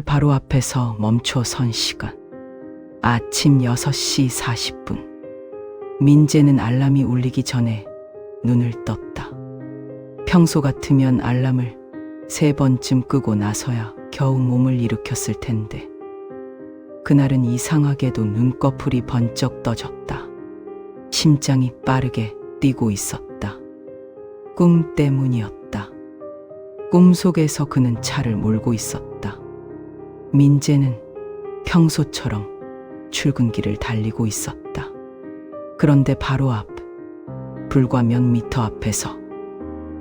바로 앞에서 멈춰 선 시간. 아침 6시 40분. 민재는 알람이 울리기 전에 눈을 떴다. 평소 같으면 알람을 3번쯤 끄고 나서야 겨우 몸을 일으켰을 텐데 그날은 이상하게도 눈꺼풀이 번쩍 떠졌다. 심장이 빠르게 뛰고 있었다. 꿈 때문이었다. 꿈속에서 그는 차를 몰고 있었다. 민재는 평소처럼 출근길을 달리고 있었다. 그런데 바로 앞, 불과 몇 미터 앞에서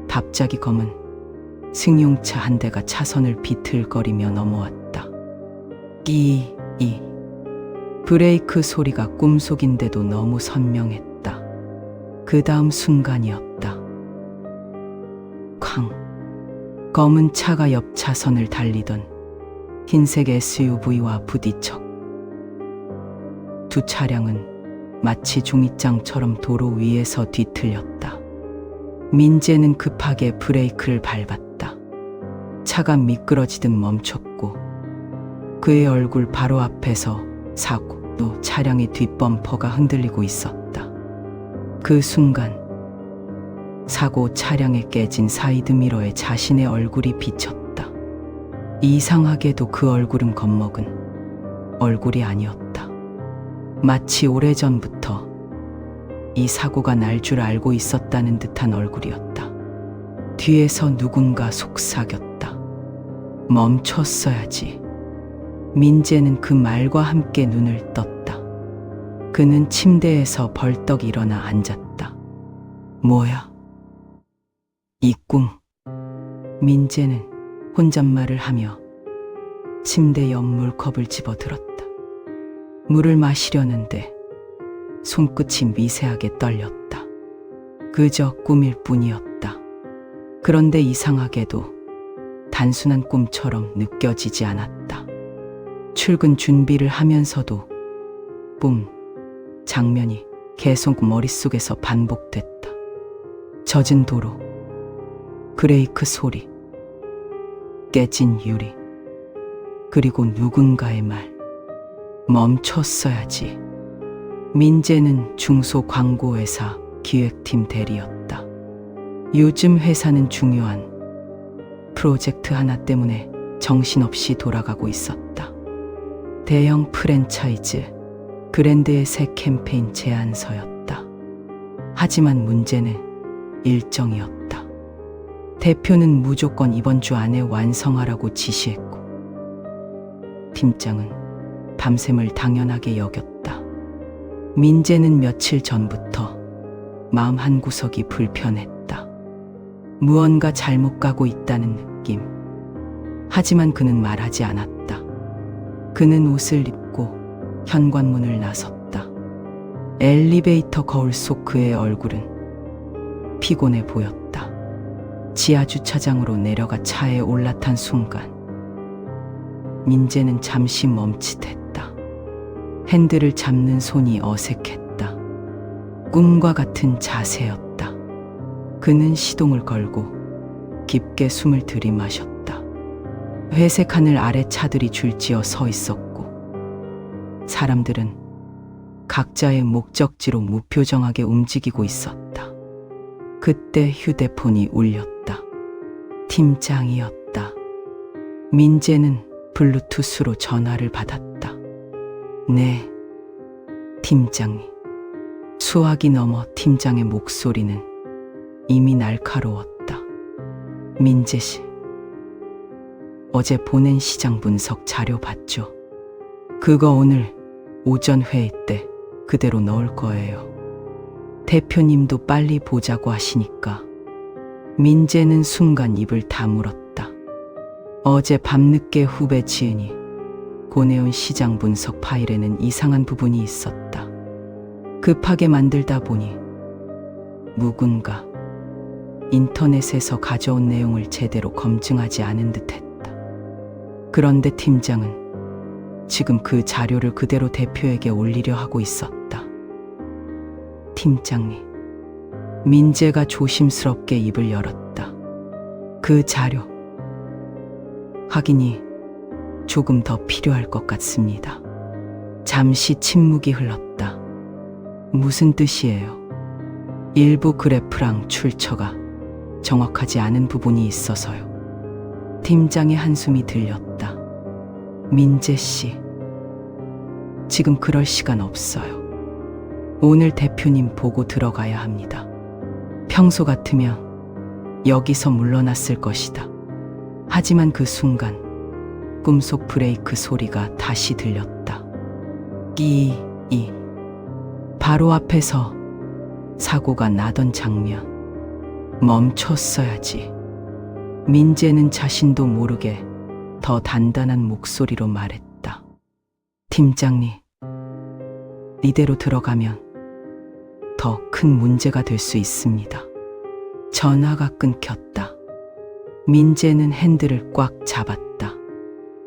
갑자기 검은 승용차 한 대가 차선을 비틀거리며 넘어왔다. 끼이. 브레이크 소리가 꿈속인데도 너무 선명했다. 그 다음 순간이었다. 쾅. 검은 차가 옆 차선을 달리던 흰색 SUV와 부딪혀 두 차량은 마치 종이장처럼 도로 위에서 뒤틀렸다. 민재는 급하게 브레이크를 밟았다. 차가 미끄러지듯 멈췄고 그의 얼굴 바로 앞에서 사고 차량의 뒷범퍼가 흔들리고 있었다. 그 순간 사고 차량에 깨진 사이드미러에 자신의 얼굴이 비쳤다. 이상하게도 그 얼굴은 겁먹은 얼굴이 아니었다. 마치 오래전부터 이 사고가 날 줄 알고 있었다는 듯한 얼굴이었다. 뒤에서 누군가 속삭였다. 멈췄어야지. 민재는 그 말과 함께 눈을 떴다. 그는 침대에서 벌떡 일어나 앉았다. 뭐야? 이 꿈. 민재는 혼잣말을 하며 침대 옆 물컵을 집어들었다. 물을 마시려는데 손끝이 미세하게 떨렸다. 그저 꿈일 뿐이었다. 그런데 이상하게도 단순한 꿈처럼 느껴지지 않았다. 출근 준비를 하면서도 뿜 장면이 계속 머릿속에서 반복됐다. 젖은 도로, 브레이크 소리, 깨진 유리, 그리고 누군가의 말. 멈췄어야지. 민재는 중소광고회사 기획팀 대리였다. 요즘 회사는 중요한 프로젝트 하나 때문에 정신없이 돌아가고 있었다. 대형 프랜차이즈 브랜드의 새 캠페인 제안서였다. 하지만 문제는 일정이었다. 대표는 무조건 이번 주 안에 완성하라고 지시했고 팀장은 밤샘을 당연하게 여겼다. 민재는 며칠 전부터 마음 한구석이 불편했다. 무언가 잘못 가고 있다는 느낌. 하지만 그는 말하지 않았다. 그는 옷을 입고 현관문을 나섰다. 엘리베이터 거울 속 그의 얼굴은 피곤해 보였다. 지하 주차장으로 내려가 차에 올라탄 순간 민재는 잠시 멈칫했다. 핸들을 잡는 손이 어색했다. 꿈과 같은 자세였다. 그는 시동을 걸고 깊게 숨을 들이마셨다. 회색 하늘 아래 차들이 줄지어 서 있었고 사람들은 각자의 목적지로 무표정하게 움직이고 있었다. 그때 휴대폰이 울렸다. 팀장이었다. 민재는 블루투스로 전화를 받았다. 네, 팀장님. 수화기 넘어 팀장의 목소리는 이미 날카로웠다. 민재씨, 어제 보낸 시장 분석 자료 봤죠? 그거 오늘 오전 회의 때 그대로 넣을 거예요. 대표님도 빨리 보자고 하시니까. 민재는 순간 입을 다물었다. 어제 밤늦게 후배 지은이 보내온 시장 분석 파일에는 이상한 부분이 있었다. 급하게 만들다 보니 누군가 인터넷에서 가져온 내용을 제대로 검증하지 않은 듯했다. 그런데 팀장은 지금 그 자료를 그대로 대표에게 올리려 하고 있었다. 팀장님. 민재가 조심스럽게 입을 열었다. 그 자료. 확인이 조금 더 필요할 것 같습니다. 잠시 침묵이 흘렀다. 무슨 뜻이에요? 일부 그래프랑 출처가 정확하지 않은 부분이 있어서요. 팀장의 한숨이 들렸다. 민재 씨, 지금 그럴 시간 없어요. 오늘 대표님 보고 들어가야 합니다. 평소 같으면 여기서 물러났을 것이다. 하지만 그 순간 꿈속 브레이크 소리가 다시 들렸다. 끼이. 바로 앞에서 사고가 나던 장면. 멈췄어야지. 민재는 자신도 모르게 더 단단한 목소리로 말했다. 팀장님, 이대로 들어가면 더 큰 문제가 될 수 있습니다. 전화가 끊겼다. 민재는 핸들을 꽉 잡았다.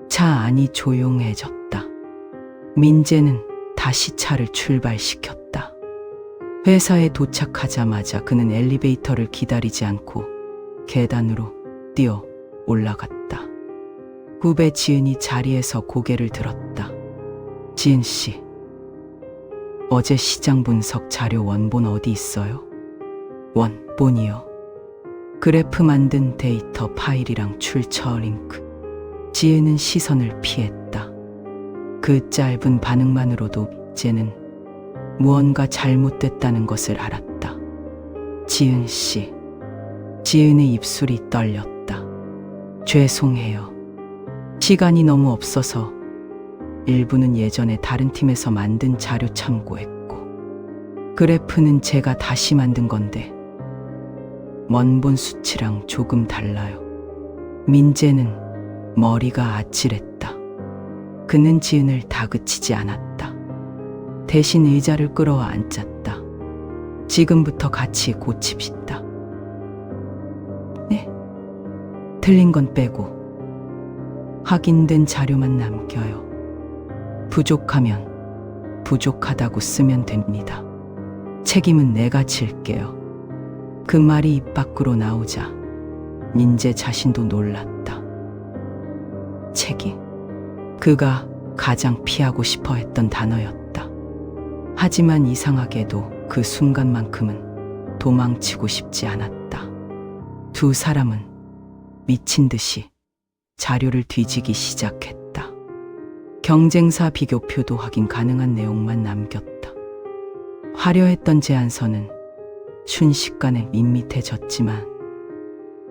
차 안이 조용해졌다. 민재는 다시 차를 출발시켰다. 회사에 도착하자마자 그는 엘리베이터를 기다리지 않고 계단으로 뛰어 올라갔다. 후배 지은이 자리에서 고개를 들었다. 지은 씨, 어제 시장 분석 자료 원본 어디 있어요? 원본이요. 그래프 만든 데이터 파일이랑 출처 링크. 지은은 시선을 피했다. 그 짧은 반응만으로도 이제는 무언가 잘못됐다는 것을 알았다. 지은 씨. 지은의 입술이 떨렸다. 죄송해요. 시간이 너무 없어서 일부는 예전에 다른 팀에서 만든 자료 참고했고, 그래프는 제가 다시 만든 건데 원본 수치랑 조금 달라요. 민재는 머리가 아찔했다. 그는 지은을 다그치지 않았다. 대신 의자를 끌어와 앉혔다. 지금부터 같이 고칩시다. 네? 틀린 건 빼고 확인된 자료만 남겨요. 부족하면 부족하다고 쓰면 됩니다. 책임은 내가 질게요. 그 말이 입 밖으로 나오자 민재 자신도 놀랐다. 책임. 그가 가장 피하고 싶어 했던 단어였다. 하지만 이상하게도 그 순간만큼은 도망치고 싶지 않았다. 두 사람은 미친 듯이 자료를 뒤지기 시작했다. 경쟁사 비교표도 확인 가능한 내용만 남겼다. 화려했던 제안서는 순식간에 밋밋해졌지만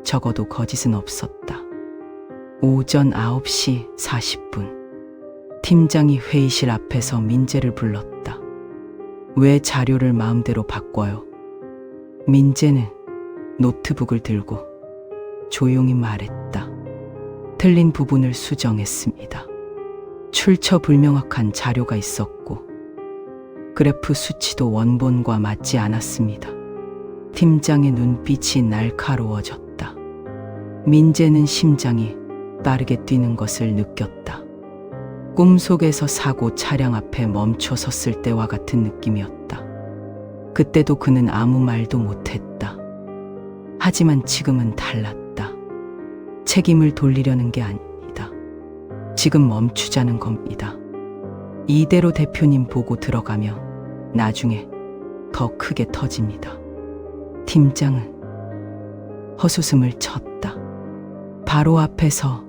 적어도 거짓은 없었다. 오전 9시 40분. 팀장이 회의실 앞에서 민재를 불렀다. 왜 자료를 마음대로 바꿔요? 민재는 노트북을 들고 조용히 말했다. 틀린 부분을 수정했습니다. 출처 불명확한 자료가 있었고 그래프 수치도 원본과 맞지 않았습니다. 팀장의 눈빛이 날카로워졌다. 민재는 심장이 빠르게 뛰는 것을 느꼈다. 꿈속에서 사고 차량 앞에 멈춰 섰을 때와 같은 느낌이었다. 그때도 그는 아무 말도 못했다. 하지만 지금은 달랐다. 책임을 돌리려는 게 아닙니다. 지금 멈추자는 겁니다. 이대로 대표님 보고 들어가면 나중에 더 크게 터집니다. 팀장은 헛웃음을 쳤다. 바로 앞에서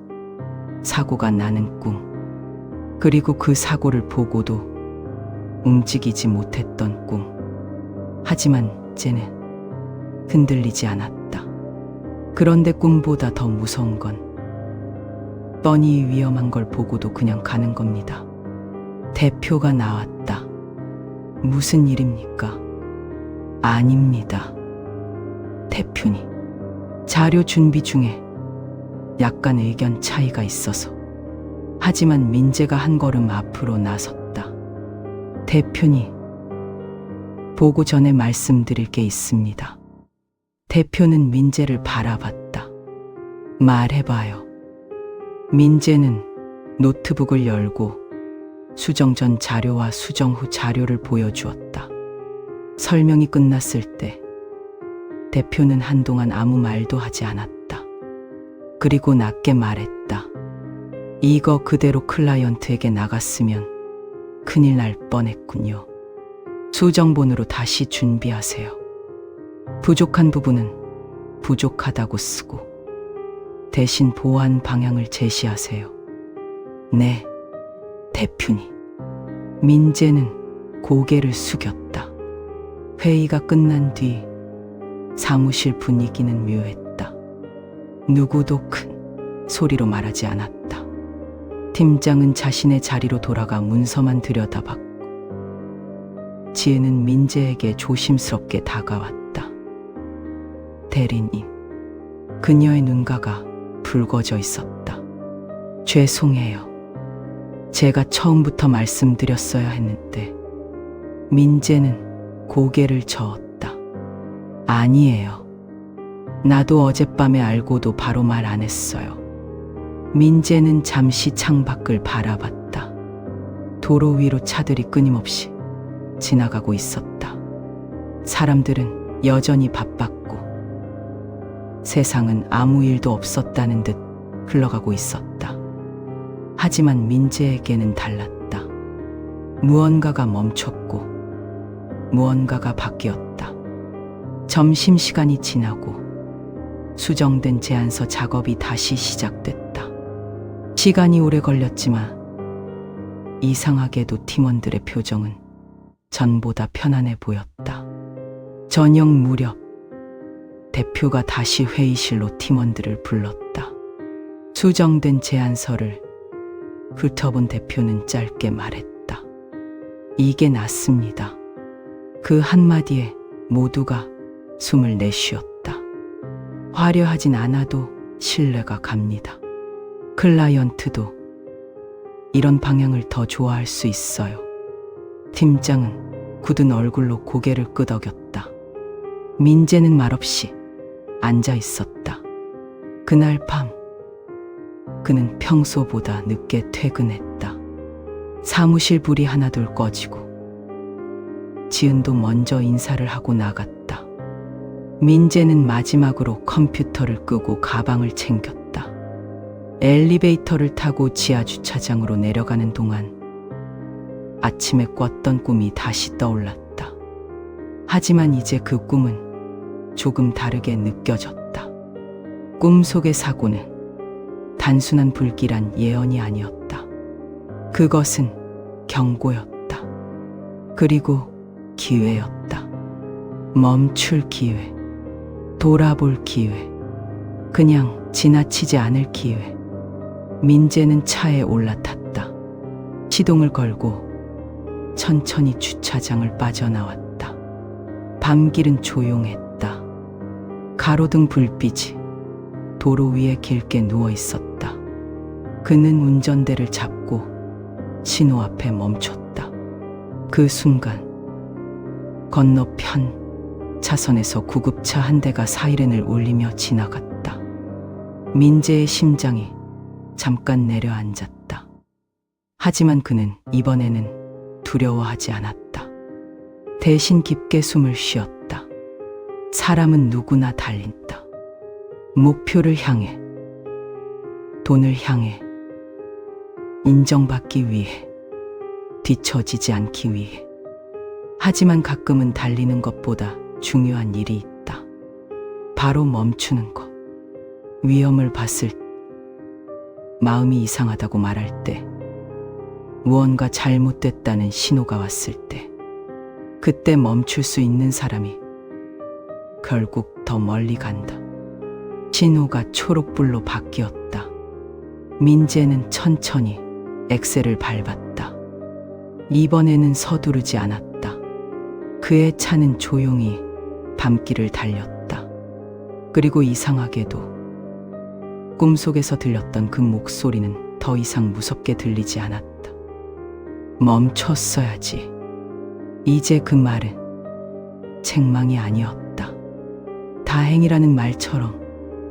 사고가 나는 꿈, 그리고 그 사고를 보고도 움직이지 못했던 꿈. 하지만 쟤는 흔들리지 않았다. 그런데 꿈보다 더 무서운 건 뻔히 위험한 걸 보고도 그냥 가는 겁니다. 대표가 나왔다. 무슨 일입니까? 아닙니다. 대표님, 자료 준비 중에 약간 의견 차이가 있어서. 하지만 민재가 한 걸음 앞으로 나섰다. 대표님, 보고 전에 말씀드릴 게 있습니다. 대표는 민재를 바라봤다. 말해봐요. 민재는 노트북을 열고 수정 전 자료와 수정 후 자료를 보여주었다. 설명이 끝났을 때 대표는 한동안 아무 말도 하지 않았다. 그리고 낮게 말했다. 이거 그대로 클라이언트에게 나갔으면 큰일 날 뻔했군요. 수정본으로 다시 준비하세요. 부족한 부분은 부족하다고 쓰고 대신 보완 방향을 제시하세요. 네, 대표님. 민재는 고개를 숙였다. 회의가 끝난 뒤 사무실 분위기는 묘했다. 누구도 큰 소리로 말하지 않았다. 팀장은 자신의 자리로 돌아가 문서만 들여다봤고 지은은 민재에게 조심스럽게 다가왔다. 대리님, 그녀의 눈가가 붉어져 있었다. 죄송해요. 제가 처음부터 말씀드렸어야 했는데. 민재는 고개를 저었다. 아니에요. 나도 어젯밤에 알고도 바로 말 안 했어요. 민재는 잠시 창밖을 바라봤다. 도로 위로 차들이 끊임없이 지나가고 있었다. 사람들은 여전히 바빴고 세상은 아무 일도 없었다는 듯 흘러가고 있었다. 하지만 민재에게는 달랐다. 무언가가 멈췄고 무언가가 바뀌었다. 점심시간이 지나고 수정된 제안서 작업이 다시 시작됐다. 시간이 오래 걸렸지만 이상하게도 팀원들의 표정은 전보다 편안해 보였다. 저녁 무렵 대표가 다시 회의실로 팀원들을 불렀다. 수정된 제안서를 훑어본 대표는 짧게 말했다. 이게 낫습니다. 그 한마디에 모두가 숨을 내쉬었다. 화려하진 않아도 신뢰가 갑니다. 클라이언트도 이런 방향을 더 좋아할 수 있어요. 팀장은 굳은 얼굴로 고개를 끄덕였다. 민재는 말없이 앉아 있었다. 그날 밤 그는 평소보다 늦게 퇴근했다. 사무실 불이 하나둘 꺼지고 지은도 먼저 인사를 하고 나갔다. 민재는 마지막으로 컴퓨터를 끄고 가방을 챙겼다. 엘리베이터를 타고 지하 주차장으로 내려가는 동안 아침에 꿨던 꿈이 다시 떠올랐다. 하지만 이제 그 꿈은 조금 다르게 느껴졌다. 꿈속의 사고는 단순한 불길한 예언이 아니었다. 그것은 경고였다. 그리고 기회였다. 멈출 기회, 돌아볼 기회, 그냥 지나치지 않을 기회. 민재는 차에 올라탔다. 시동을 걸고 천천히 주차장을 빠져나왔다. 밤길은 조용했다. 가로등 불빛이 도로 위에 길게 누워 있었다. 그는 운전대를 잡고 신호 앞에 멈췄다. 그 순간 건너편 차선에서 구급차 한 대가 사이렌을 울리며 지나갔다. 민재의 심장이 잠깐 내려앉았다. 하지만 그는 이번에는 두려워하지 않았다. 대신 깊게 숨을 쉬었다. 사람은 누구나 달린다. 목표를 향해, 돈을 향해, 인정받기 위해, 뒤처지지 않기 위해. 하지만 가끔은 달리는 것보다 중요한 일이 있다. 바로 멈추는 것. 위험을 봤을 때, 마음이 이상하다고 말할 때, 무언가 잘못됐다는 신호가 왔을 때, 그때 멈출 수 있는 사람이 결국 더 멀리 간다. 신호가 초록불로 바뀌었다. 민재는 천천히 엑셀을 밟았다. 이번에는 서두르지 않았다. 그의 차는 조용히 밤길을 달렸다. 그리고 이상하게도 꿈속에서 들렸던 그 목소리는 더 이상 무섭게 들리지 않았다. 멈췄어야지. 이제 그 말은 책망이 아니었다. 다행이라는 말처럼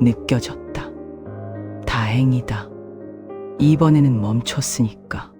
느껴졌다. 다행이다. 이번에는 멈췄으니까.